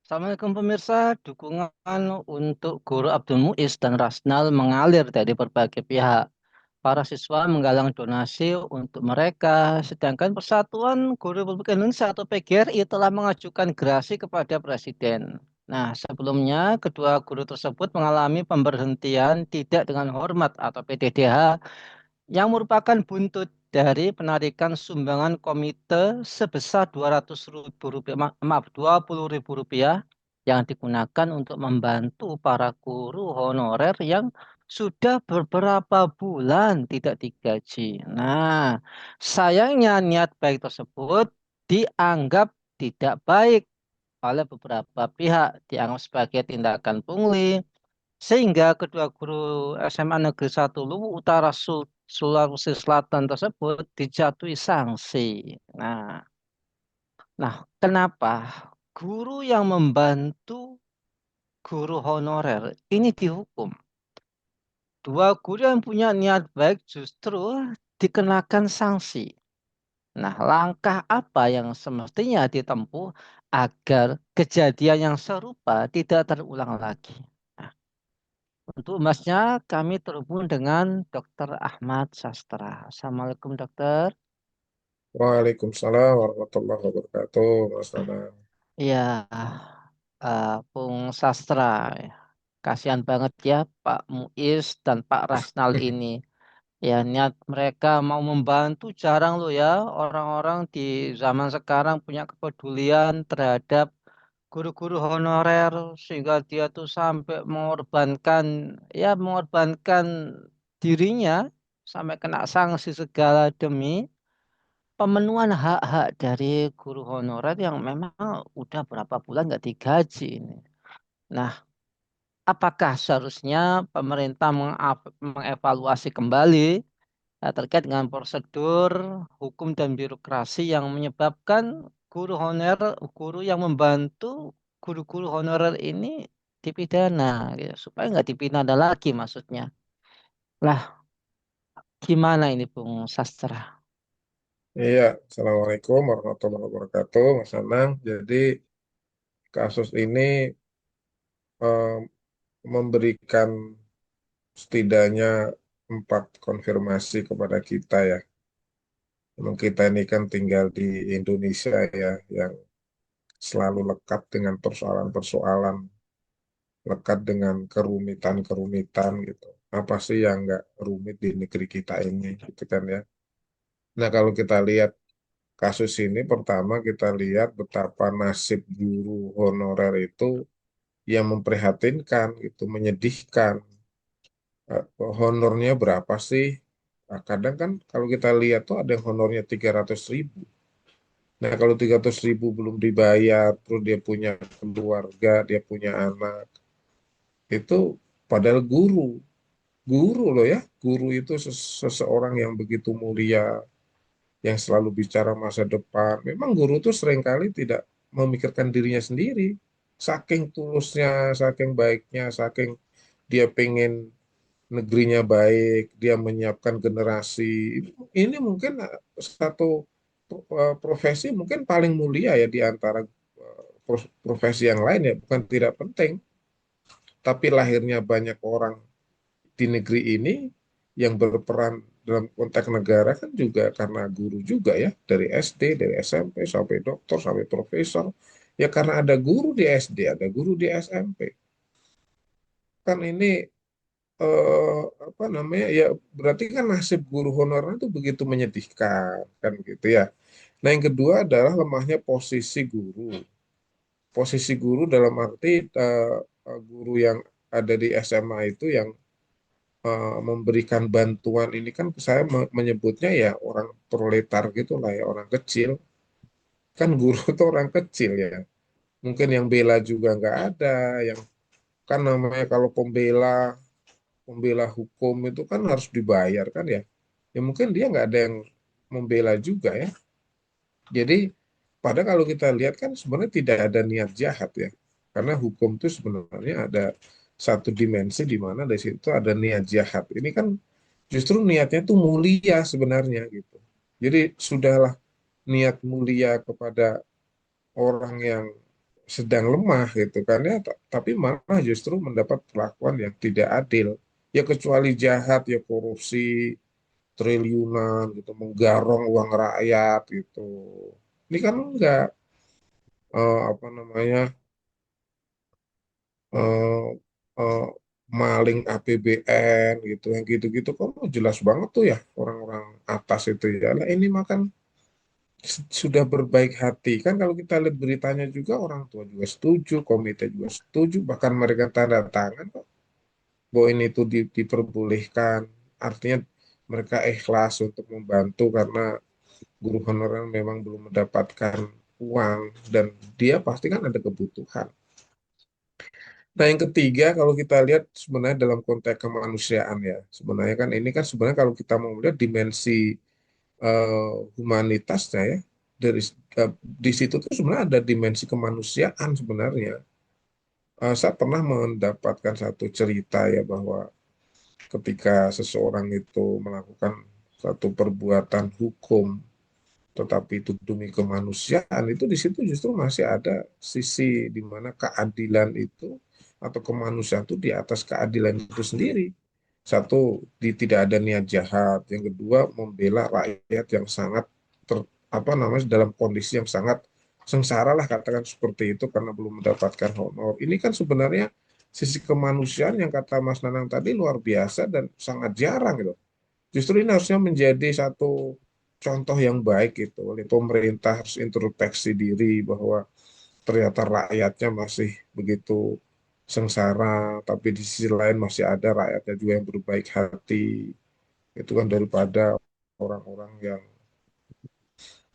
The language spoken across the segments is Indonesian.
Assalamualaikum pemirsa, dukungan untuk Guru Abdul Muiz dan Rasnal mengalir dari berbagai pihak. Para siswa menggalang donasi untuk mereka, sedangkan Persatuan Guru Republik Indonesia atau PGRI telah mengajukan gerasi kepada Presiden. Nah, sebelumnya kedua guru tersebut mengalami pemberhentian tidak dengan hormat atau PDDH yang merupakan buntut dari penarikan sumbangan komite sebesar 200 ribu rupiah, maaf 20 ribu rupiah yang digunakan untuk membantu para guru honorer yang sudah beberapa bulan tidak digaji. Nah, sayangnya niat baik tersebut dianggap tidak baik oleh beberapa pihak, dianggap sebagai tindakan pungli, sehingga kedua guru SMA Negeri 1 Luwu Utara Sulawesi Selatan tersebut dijatuhi sanksi. Nah, kenapa guru yang membantu guru honorer ini dihukum? Dua guru yang punya niat baik justru dikenakan sanksi. Nah, langkah apa yang semestinya ditempuh agar kejadian yang serupa tidak terulang lagi? Nah, untuk Masnya, kami terhubung dengan Dr. Ahmad Sastra. Assalamualaikum, dokter. Waalaikumsalam warahmatullahi wabarakatuh, Mas Nana. Iya, Bung Sastra. Kasihan banget ya Pak Muiz dan Pak Rasnal ini. Ya, niat mereka mau membantu jarang loh ya. Orang-orang di zaman sekarang punya kepedulian terhadap guru-guru honorer sehingga dia tuh sampai mengorbankan dirinya sampai kena sanksi segala demi pemenuhan hak-hak dari guru honorer yang memang udah berapa bulan nggak digaji ini. Nah, apakah seharusnya pemerintah mengevaluasi kembali terkait dengan prosedur hukum dan birokrasi yang menyebabkan guru yang membantu guru-guru honorer ini dipidana, gitu, supaya nggak dipidana lagi maksudnya. Lah, gimana ini Bung Sastra? Iya, Assalamualaikum warahmatullahi wabarakatuh, Mas Anang. Jadi kasus ini eh, memberikan setidaknya 4 konfirmasi kepada kita ya. Memang kita ini kan tinggal di Indonesia ya, yang selalu lekat dengan persoalan-persoalan, lekat dengan kerumitan-kerumitan gitu. Apa sih yang nggak rumit di negeri kita ini, gitu kan ya. Nah, kalau kita lihat kasus ini, pertama kita lihat betapa nasib guru honorer itu yang memprihatinkan, itu menyedihkan. Honornya berapa sih? Nah, kadang kan kalau kita lihat tuh ada yang honornya 300 ribu. Nah, kalau 300 ribu belum dibayar, terus dia punya keluarga, dia punya anak, itu padahal guru loh ya, guru itu seseorang yang begitu mulia, yang selalu bicara masa depan. Memang guru tuh seringkali tidak memikirkan dirinya sendiri. Saking tulusnya, saking baiknya, saking dia pengen negerinya baik, dia menyiapkan generasi. Ini mungkin satu profesi mungkin paling mulia ya di antara profesi yang lain ya, bukan tidak penting. Tapi lahirnya banyak orang di negeri ini yang berperan dalam konteks negara kan juga karena guru juga ya, dari SD, dari SMP sampai doktor sampai profesor, ya karena ada guru di SD, ada guru di SMP. Kan ini apa namanya ya, berarti kan nasib guru honorer itu begitu menyedihkan kan gitu ya. Nah, yang kedua adalah lemahnya posisi guru. Posisi guru dalam arti guru yang ada di SMA itu yang memberikan bantuan ini, kan saya menyebutnya ya orang proletar gitu lah ya, orang kecil. Kan guru itu orang kecil ya. Mungkin yang bela juga nggak ada, yang kan namanya kalau pembela pembela hukum itu kan harus dibayar kan ya. Ya mungkin dia nggak ada yang membela juga ya. Jadi padahal kalau kita lihat kan sebenarnya tidak ada niat jahat ya. Karena hukum itu sebenarnya ada satu dimensi di mana dari situ ada niat jahat. Ini kan justru niatnya tuh mulia sebenarnya gitu. Jadi sudahlah, niat mulia kepada orang yang sedang lemah gitu kan ya, tapi malah justru mendapat perlakuan yang tidak adil. Ya kecuali jahat ya korupsi triliunan gitu, menggarong uang rakyat gitu. Ini kan enggak apa namanya eh, eh, maling APBN gitu, yang gitu-gitu kok jelas banget tuh ya orang-orang atas itu ya. Lah ini makan sudah berbaik hati kan, kalau kita lihat beritanya juga orang tua juga setuju, komite juga setuju, bahkan mereka tanda tangan kok bahwa ini tuh diperbolehkan. Artinya mereka ikhlas untuk membantu karena guru honorer memang belum mendapatkan uang dan dia pasti kan ada kebutuhan. Nah, yang ketiga kalau kita lihat sebenarnya dalam konteks kemanusiaan ya, sebenarnya kan ini kan sebenarnya kalau kita mau melihat dimensi humanitasnya ya, dari di situ tuh sebenarnya ada dimensi kemanusiaan sebenarnya. Saya pernah mendapatkan satu cerita ya bahwa ketika seseorang itu melakukan satu perbuatan hukum tetapi itu demi kemanusiaan, itu di situ justru masih ada sisi di mana keadilan itu atau kemanusiaan itu di atas keadilan itu sendiri. Satu, tidak ada niat jahat. Yang kedua, membela rakyat yang sangat apa namanya dalam kondisi yang sangat sengsara lah, katakan seperti itu karena belum mendapatkan honor. Ini kan sebenarnya sisi kemanusiaan yang kata Mas Nanang tadi luar biasa dan sangat jarang gitu. Justru ini harusnya menjadi satu contoh yang baik gitu oleh pemerintah, harus introspeksi diri bahwa ternyata rakyatnya masih begitu sengsara, tapi di sisi lain masih ada rakyatnya juga yang berbaik hati. Itu kan daripada orang-orang yang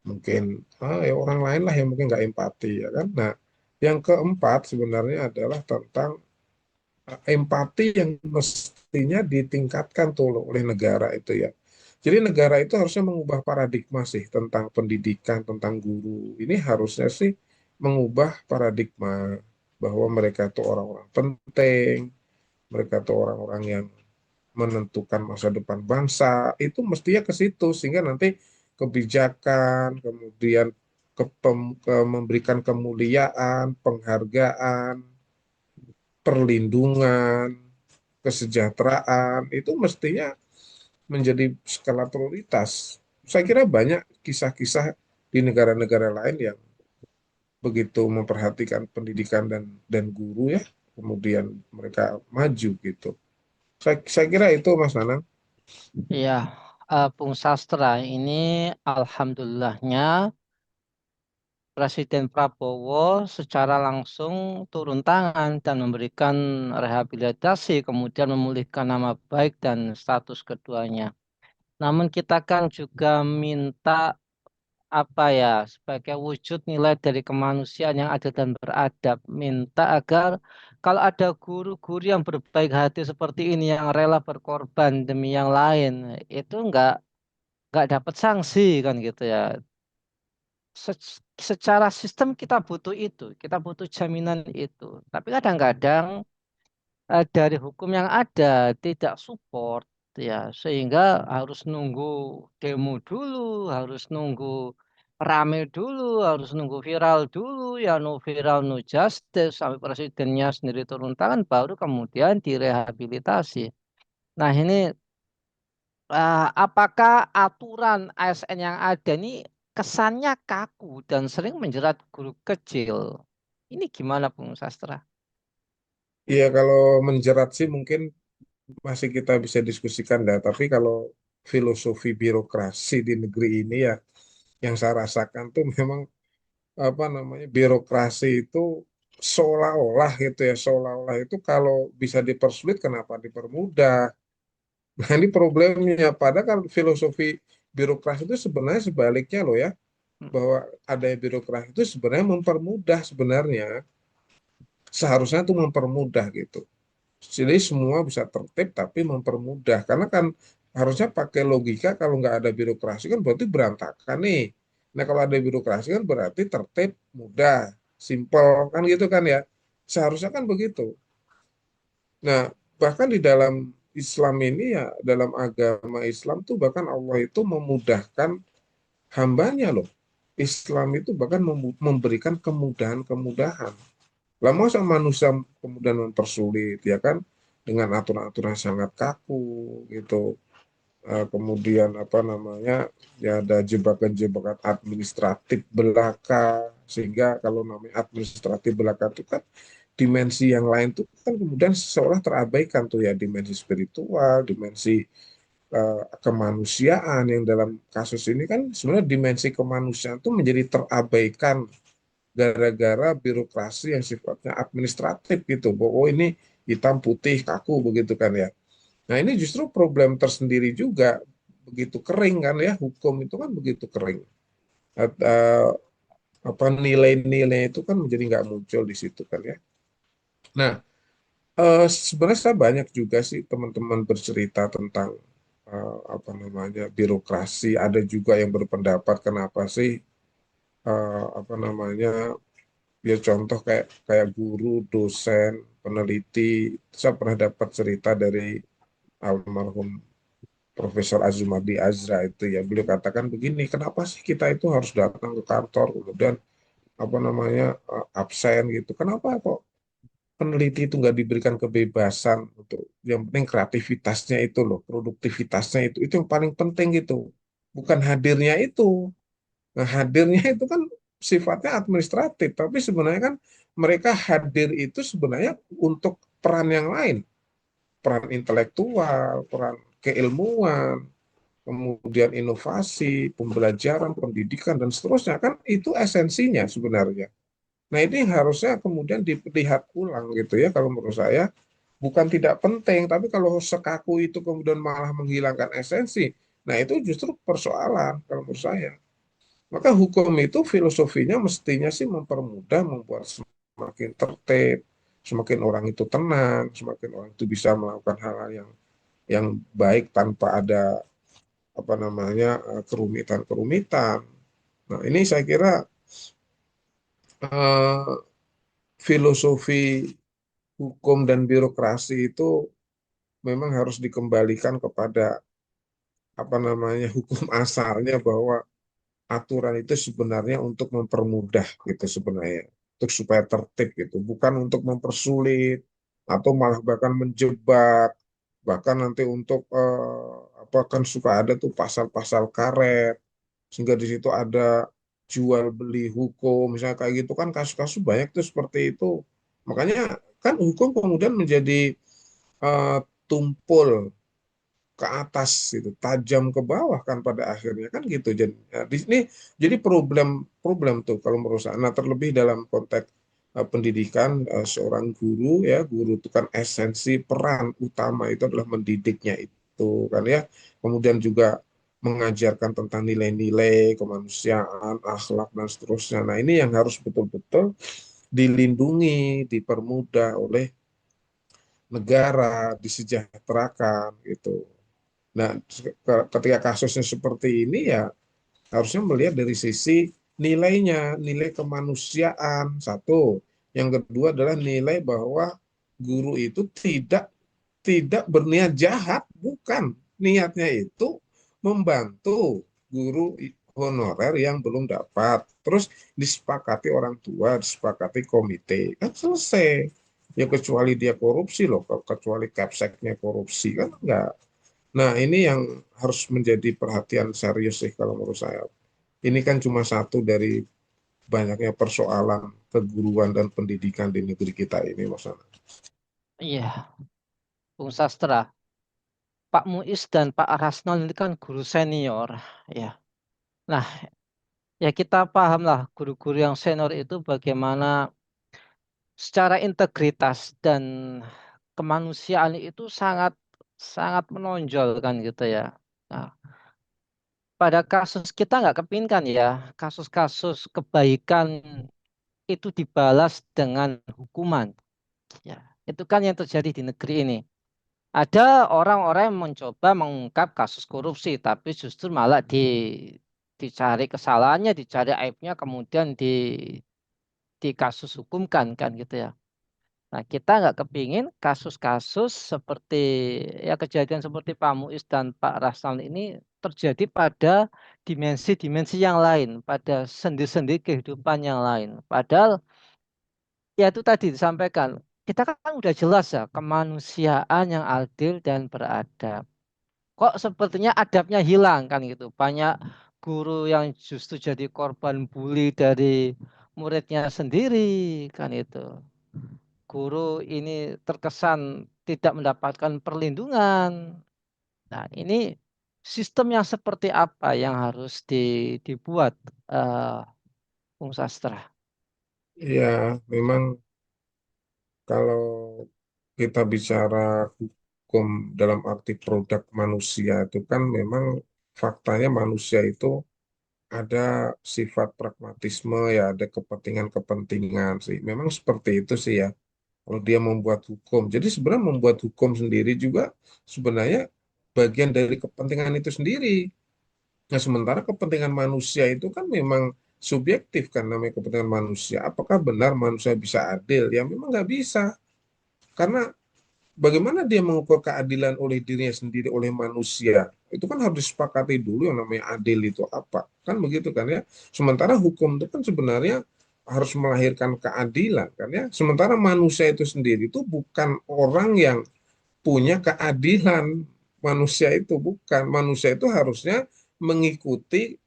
mungkin ya orang lain lah yang mungkin nggak empati ya kan. Nah, yang keempat sebenarnya adalah tentang empati yang mestinya ditingkatkan tuh oleh negara itu ya. Jadi negara itu harusnya mengubah paradigma sih tentang pendidikan, tentang guru. Ini harusnya sih mengubah paradigma bahwa mereka itu orang-orang penting, mereka itu orang-orang yang menentukan masa depan bangsa. Itu mestinya ke situ sehingga nanti kebijakan, kemudian memberikan kemuliaan, penghargaan, perlindungan, kesejahteraan itu mestinya menjadi skala prioritas. Saya kira banyak kisah-kisah di negara-negara lain yang begitu memperhatikan pendidikan dan guru ya, kemudian mereka maju gitu. Saya kira itu Mas Nanang. Ya, Bung Sastra, ini alhamdulillahnya Presiden Prabowo secara langsung turun tangan dan memberikan rehabilitasi, kemudian memulihkan nama baik dan status keduanya. Namun kita kan juga minta apa ya, sebagai wujud nilai dari kemanusiaan yang adil dan beradab, minta agar kalau ada guru-guru yang berbaik hati seperti ini yang rela berkorban demi yang lain, itu nggak dapat sanksi kan gitu ya. Secara sistem kita butuh itu, kita butuh jaminan itu. Tapi kadang-kadang dari hukum yang ada tidak support ya, sehingga harus nunggu demo dulu, harus nunggu rame dulu, harus nunggu viral dulu, ya no viral no justice sampai presidennya sendiri turun tangan baru kemudian direhabilitasi. Nah, ini apakah aturan ASN yang ada ini kesannya kaku dan sering menjerat guru kecil? Ini gimana, Bung Sastra? Iya kalau menjerat sih mungkin masih kita bisa diskusikan dah, tapi kalau filosofi birokrasi di negeri ini ya yang saya rasakan tuh memang apa namanya birokrasi itu seolah-olah gitu ya, seolah-olah itu kalau bisa dipersulit kenapa dipermudah. Nah ini problemnya, padahal kan filosofi birokrasi itu sebenarnya sebaliknya loh ya, bahwa adanya birokrasi itu sebenarnya mempermudah, sebenarnya seharusnya itu mempermudah gitu. Jadi semua bisa tertib tapi mempermudah, karena kan harusnya pakai logika, kalau nggak ada birokrasi kan berarti berantakan nih. Nah kalau ada birokrasi kan berarti tertib, mudah, simple kan gitu kan ya. Seharusnya kan begitu. Nah bahkan di dalam Islam ini ya, dalam agama Islam tuh bahkan Allah itu memudahkan hambanya loh. Islam itu bahkan memberikan kemudahan-kemudahan. Lah masa manusia kemudian mempersulit ya kan dengan aturan-aturan yang sangat kaku gitu. Kemudian apa namanya ya ada jebakan-jebakan administratif belaka sehingga kalau namanya administratif belaka itu kan dimensi yang lain tuh kan kemudian seolah terabaikan tuh ya dimensi spiritual, dimensi kemanusiaan yang dalam kasus ini kan sebenarnya dimensi kemanusiaan itu menjadi terabaikan gara-gara birokrasi yang sifatnya administratif gitu. Oh ini hitam putih kaku begitu kan ya. Nah ini justru problem tersendiri juga begitu kering kan ya hukum itu kan begitu kering. Apa nilai-nilai itu kan menjadi nggak muncul di situ kan ya. Nah sebenarnya saya banyak juga sih teman-teman bercerita tentang apa namanya birokrasi. Ada juga yang berpendapat kenapa sih apa namanya ya contoh kayak kayak guru, dosen, peneliti. Saya pernah dapat cerita dari almarhum Profesor Azumadi Azra itu ya beliau katakan begini, kenapa sih kita itu harus datang ke kantor kemudian apa namanya absen gitu? Kenapa kok peneliti itu nggak diberikan kebebasan untuk yang penting kreativitasnya itu loh, produktivitasnya itu yang paling penting gitu. Bukan hadirnya itu. Nah, hadirnya itu kan sifatnya administratif, tapi sebenarnya kan mereka hadir itu sebenarnya untuk peran yang lain, peran intelektual, peran keilmuan, kemudian inovasi, pembelajaran, pendidikan, dan seterusnya. Kan itu esensinya sebenarnya. Nah, ini harusnya kemudian dilihat ulang gitu ya, kalau menurut saya. Bukan tidak penting, tapi kalau sekaku itu kemudian malah menghilangkan esensi, nah itu justru persoalan kalau menurut saya. Maka hukum itu filosofinya mestinya sih mempermudah, membuat semakin tertib, semakin orang itu tenang, semakin orang itu bisa melakukan hal-hal yang baik tanpa ada apa namanya kerumitan-kerumitan. Nah, ini saya kira eh, filosofi hukum dan birokrasi itu memang harus dikembalikan kepada apa namanya hukum asalnya bahwa aturan itu sebenarnya untuk mempermudah gitu sebenarnya, untuk supaya tertib gitu, bukan untuk mempersulit atau malah bahkan menjebak, bahkan nanti untuk apa kan suka ada tuh pasal-pasal karet sehingga di situ ada jual beli hukum misalnya kayak gitu kan kasus-kasus banyak tuh seperti itu. Makanya kan hukum kemudian menjadi eh, tumpul ke atas gitu, tajam ke bawah kan pada akhirnya kan gitu. Jadi ya, di sini jadi problem problem tuh kalau menurut saya. Nah, terlebih dalam konteks pendidikan seorang guru ya, guru itu kan esensi peran utama itu adalah mendidiknya itu kan ya. Kemudian juga mengajarkan tentang nilai-nilai kemanusiaan, akhlak dan seterusnya. Nah, ini yang harus betul-betul dilindungi, dipermudah oleh negara, disejahterakan gitu. Nah, ketika kasusnya seperti ini ya harusnya melihat dari sisi nilainya, nilai kemanusiaan satu. Yang kedua adalah nilai bahwa guru itu tidak berniat jahat, bukan. Niatnya itu membantu guru honorer yang belum dapat. Terus disepakati orang tua, disepakati komite, kan selesai. Ya kecuali dia korupsi loh, kecuali capseknya korupsi kan enggak. Nah, ini yang harus menjadi perhatian serius sih kalau menurut saya. Ini kan cuma satu dari banyaknya persoalan keguruan dan pendidikan di negeri kita ini, Mas Ana. Iya, Bung Sastra. Pak Muiz dan Pak Rasnal ini kan guru senior. Ya. Nah, ya kita paham lah guru-guru yang senior itu bagaimana secara integritas dan kemanusiaan itu sangat sangat menonjol kan gitu ya. Nah, pada kasus kita nggak kepinkan ya, kasus-kasus kebaikan itu dibalas dengan hukuman. Ya, itu kan yang terjadi di negeri ini. Ada orang-orang yang mencoba mengungkap kasus korupsi, tapi justru malah dicari kesalahannya, dicari aibnya, kemudian dikasus hukumkan kan gitu ya. Nah, kita nggak kepingin kasus-kasus seperti ya kejadian seperti Pak Muiz dan Pak Rasal ini terjadi pada dimensi-dimensi yang lain, pada sendi-sendi kehidupan yang lain. Padahal ya itu tadi disampaikan, kita kan udah jelas ya kemanusiaan yang adil dan beradab. Kok sepertinya adabnya hilang kan gitu. Banyak guru yang justru jadi korban bully dari muridnya sendiri kan itu. Guru ini terkesan tidak mendapatkan perlindungan. Nah, ini sistem yang seperti apa yang harus dibuat eh Bung Sastra? Ya, memang kalau kita bicara hukum dalam arti produk manusia itu kan memang faktanya manusia itu ada sifat pragmatisme ya, ada kepentingan-kepentingan sih. Memang seperti itu sih ya. Kalau dia membuat hukum, jadi sebenarnya membuat hukum sendiri juga sebenarnya bagian dari kepentingan itu sendiri. Nah, sementara kepentingan manusia itu kan memang subjektif kan namanya kepentingan manusia. Apakah benar manusia bisa adil? Ya memang nggak bisa. Karena bagaimana dia mengukur keadilan oleh dirinya sendiri, oleh manusia? Itu kan harus disepakati dulu yang namanya adil itu apa. Kan begitu kan ya. Sementara hukum itu kan sebenarnya harus melahirkan keadilan kan ya. Sementara manusia itu sendiri itu bukan orang yang punya keadilan. Manusia itu bukan. Manusia itu harusnya mengikuti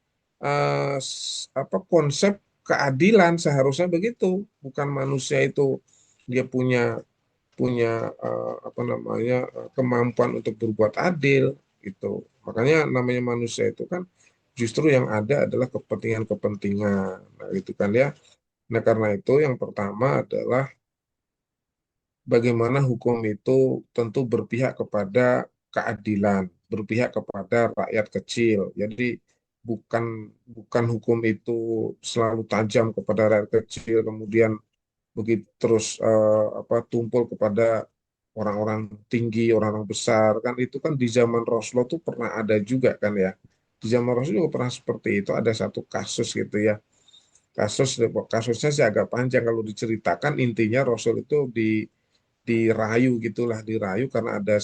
apa konsep keadilan seharusnya begitu. Bukan manusia itu dia punya punya apa namanya kemampuan untuk berbuat adil gitu. Makanya namanya manusia itu kan justru yang ada adalah kepentingan-kepentingan. Nah, itu kan ya. Nah, karena itu yang pertama adalah bagaimana hukum itu tentu berpihak kepada keadilan, berpihak kepada rakyat kecil. Jadi bukan bukan hukum itu selalu tajam kepada rakyat kecil, kemudian begitu terus apa tumpul kepada orang-orang tinggi, orang-orang besar kan itu kan di zaman Rasulullah tuh pernah ada juga kan ya. Di zaman Rasul juga pernah seperti itu, ada satu kasus gitu ya. Kasusnya sih agak panjang kalau diceritakan, intinya Rasul itu dirayu gitulah, dirayu karena ada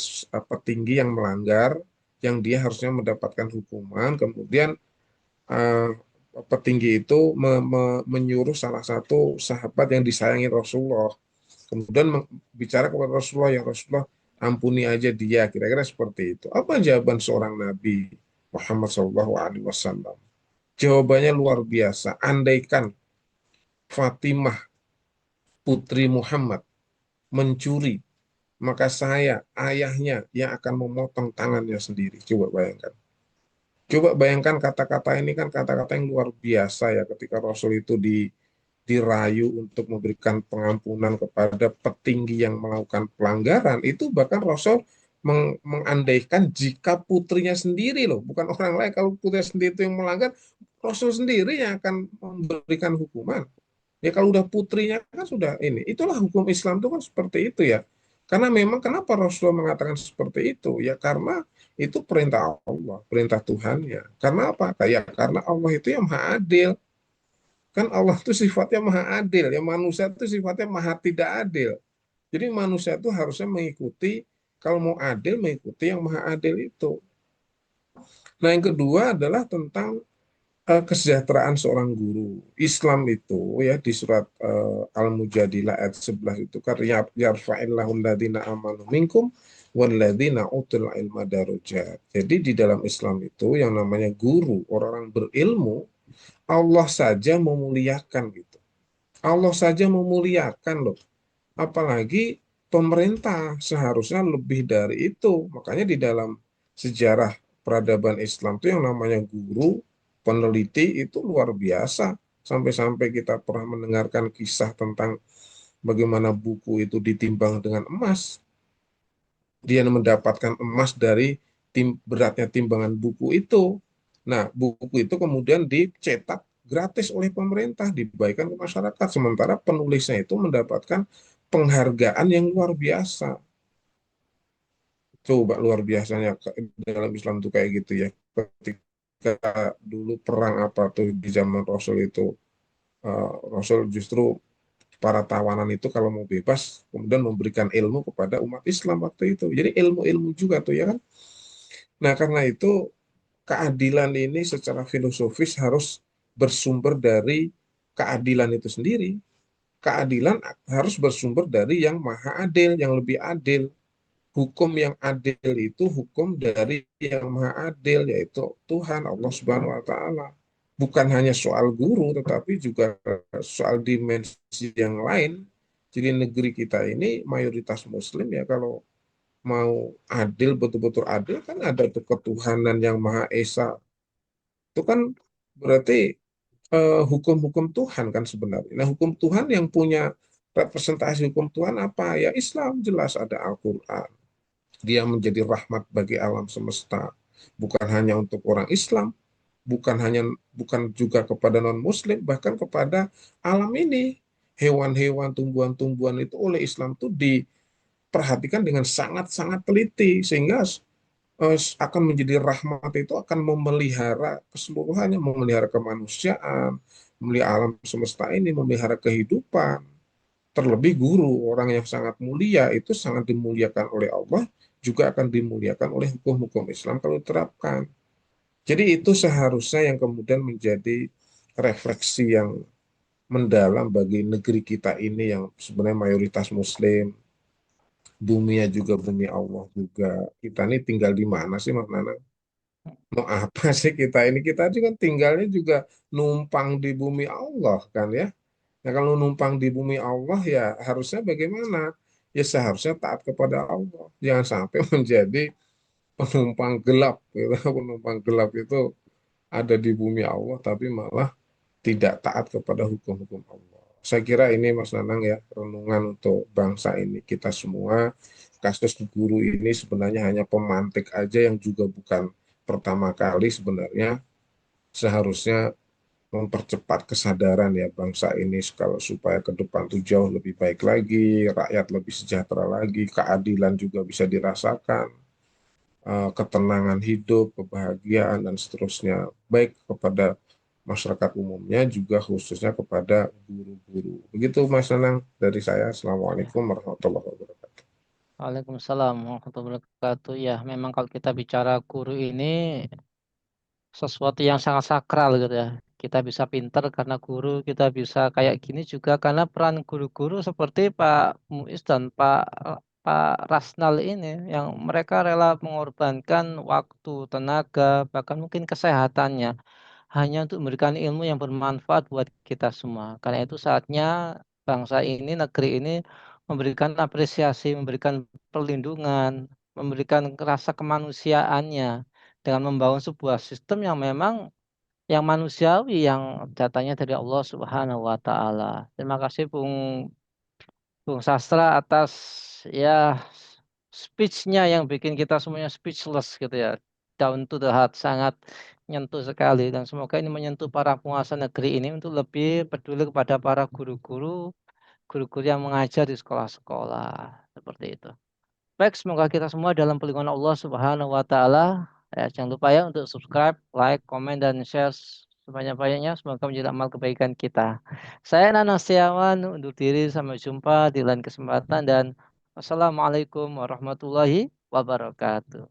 petinggi yang melanggar yang dia harusnya mendapatkan hukuman, kemudian eh, petinggi itu menyuruh salah satu sahabat yang disayangi Rasulullah, kemudian bicara kepada Rasulullah, yang Rasulullah ampuni aja dia, kira-kira seperti itu. Apa jawaban seorang Nabi Muhammad SAW? Jawabannya luar biasa. Andaikan Fatimah putri Muhammad mencuri, maka saya ayahnya yang akan memotong tangannya sendiri. Coba bayangkan. Coba bayangkan kata-kata ini kan kata-kata yang luar biasa ya, ketika Rasul itu dirayu untuk memberikan pengampunan kepada petinggi yang melakukan pelanggaran, itu bahkan Rasul mengandaikan jika putrinya sendiri loh, bukan orang lain. Kalau putrinya sendiri itu yang melanggar, Rasul sendiri yang akan memberikan hukuman. Ya kalau udah putrinya kan sudah ini. Itulah hukum Islam itu kan seperti itu ya. Karena memang kenapa Rasulullah mengatakan seperti itu? Ya karena itu perintah Allah, perintah Tuhan ya. Karena apa? Kayak karena Allah itu yang maha adil. Kan Allah itu sifatnya maha adil, ya manusia itu sifatnya maha tidak adil. Jadi manusia itu harusnya mengikuti, kalau mau adil mengikuti yang maha adil itu. Nah, yang kedua adalah tentang kesejahteraan seorang guru. Islam itu ya di surat Al-Mujadilah ayat 11 itu kan yarfa'illahu alladziina amanu minkum walladziina utul ilma darajat. Jadi di dalam Islam itu yang namanya guru, orang-orang berilmu, Allah saja memuliakan gitu. Allah saja memuliakan loh. Apalagi pemerintah seharusnya lebih dari itu. Makanya di dalam sejarah peradaban Islam itu yang namanya guru, peneliti itu luar biasa. Sampai-sampai kita pernah mendengarkan kisah tentang bagaimana buku itu ditimbang dengan emas. Dia mendapatkan emas dari beratnya timbangan buku itu. Nah, buku itu kemudian dicetak gratis oleh pemerintah, dibagikan ke masyarakat. Sementara penulisnya itu mendapatkan penghargaan yang luar biasa. Coba luar biasanya dalam Islam itu kayak gitu ya. Ketika dulu perang apa tuh di zaman Rasul itu, Rasul justru para tawanan itu kalau mau bebas, kemudian memberikan ilmu kepada umat Islam waktu itu. Jadi ilmu-ilmu juga tuh ya kan. Nah, karena itu keadilan ini secara filosofis harus bersumber dari keadilan itu sendiri. Keadilan harus bersumber dari yang maha adil, yang lebih adil. Hukum yang adil itu hukum dari yang maha adil, yaitu Tuhan Allah Subhanahu wa Ta'ala. Bukan hanya soal guru, tetapi juga soal dimensi yang lain. Jadi negeri kita ini mayoritas Muslim ya, kalau mau adil, betul-betul adil, kan ada tuh ketuhanan yang Maha Esa. Itu kan berarti hukum-hukum Tuhan kan sebenarnya. Nah, hukum Tuhan yang punya representasi hukum Tuhan apa? Ya Islam, jelas ada Al-Quran. Dia menjadi rahmat bagi alam semesta. Bukan hanya untuk orang Islam, bukan juga kepada non-Muslim, bahkan kepada alam ini. Hewan-hewan, tumbuhan-tumbuhan itu oleh Islam itu diperhatikan dengan sangat-sangat teliti, sehingga akan menjadi rahmat, itu akan memelihara keseluruhannya, memelihara kemanusiaan, memelihara alam semesta ini, memelihara kehidupan. Terlebih guru, orang yang sangat mulia, itu sangat dimuliakan oleh Allah, juga akan dimuliakan oleh hukum-hukum Islam kalau diterapkan. Jadi itu seharusnya yang kemudian menjadi refleksi yang mendalam bagi negeri kita ini yang sebenarnya mayoritas Muslim, buminya juga bumi Allah juga. Kita ini tinggal di mana sih Mas Nana? Mau apa sih kita ini? Kita juga kan tinggalnya juga numpang di bumi Allah kan ya. Nah kalau numpang di bumi Allah ya harusnya bagaimana? Ya seharusnya taat kepada Allah. Jangan sampai menjadi penumpang gelap. Gitu. Penumpang gelap itu ada di bumi Allah tapi malah tidak taat kepada hukum-hukum Allah. Saya kira ini Mas Nanang ya renungan untuk bangsa ini kita semua. Kasus guru ini sebenarnya hanya pemantik aja yang juga bukan pertama kali sebenarnya. Seharusnya mempercepat kesadaran ya bangsa ini kalau supaya ke depan tuh jauh lebih baik lagi, rakyat lebih sejahtera lagi, keadilan juga bisa dirasakan, ketenangan hidup, kebahagiaan dan seterusnya, baik kepada masyarakat umumnya juga khususnya kepada guru-guru. Begitu Mas Nanang dari saya. Ya. Assalamualaikum warahmatullahi wabarakatuh. Waalaikumsalam warahmatullahi wabarakatuh. Ya, memang kalau kita bicara guru ini sesuatu yang sangat sakral gitu ya. Kita bisa pinter karena guru, kita bisa kayak gini juga karena peran guru-guru seperti Pak Muiz dan Pak Rasnal ini yang mereka rela mengorbankan waktu, tenaga, bahkan mungkin kesehatannya hanya untuk memberikan ilmu yang bermanfaat buat kita semua. Karena itu saatnya bangsa ini, negeri ini memberikan apresiasi, memberikan perlindungan, memberikan rasa kemanusiaannya dengan membangun sebuah sistem yang memang yang manusiawi yang datanya dari Allah Subhanahu wa taala. Terima kasih Bung Sastra atas ya speech-nya yang bikin kita semuanya speechless gitu ya. Down to the heart, sangat nyentuh sekali dan semoga ini menyentuh para penguasa negeri ini untuk lebih peduli kepada para guru-guru yang mengajar di sekolah-sekolah seperti itu. Baik, semoga kita semua dalam pelindungan Allah Subhanahu wa taala. Ya, jangan lupa ya untuk subscribe, like, komen dan share sebanyak-banyaknya. Semoga menjadi amal kebaikan kita. Saya Nana Setiawan undur diri, sampai jumpa di lain kesempatan dan wassalamualaikum warahmatullahi wabarakatuh.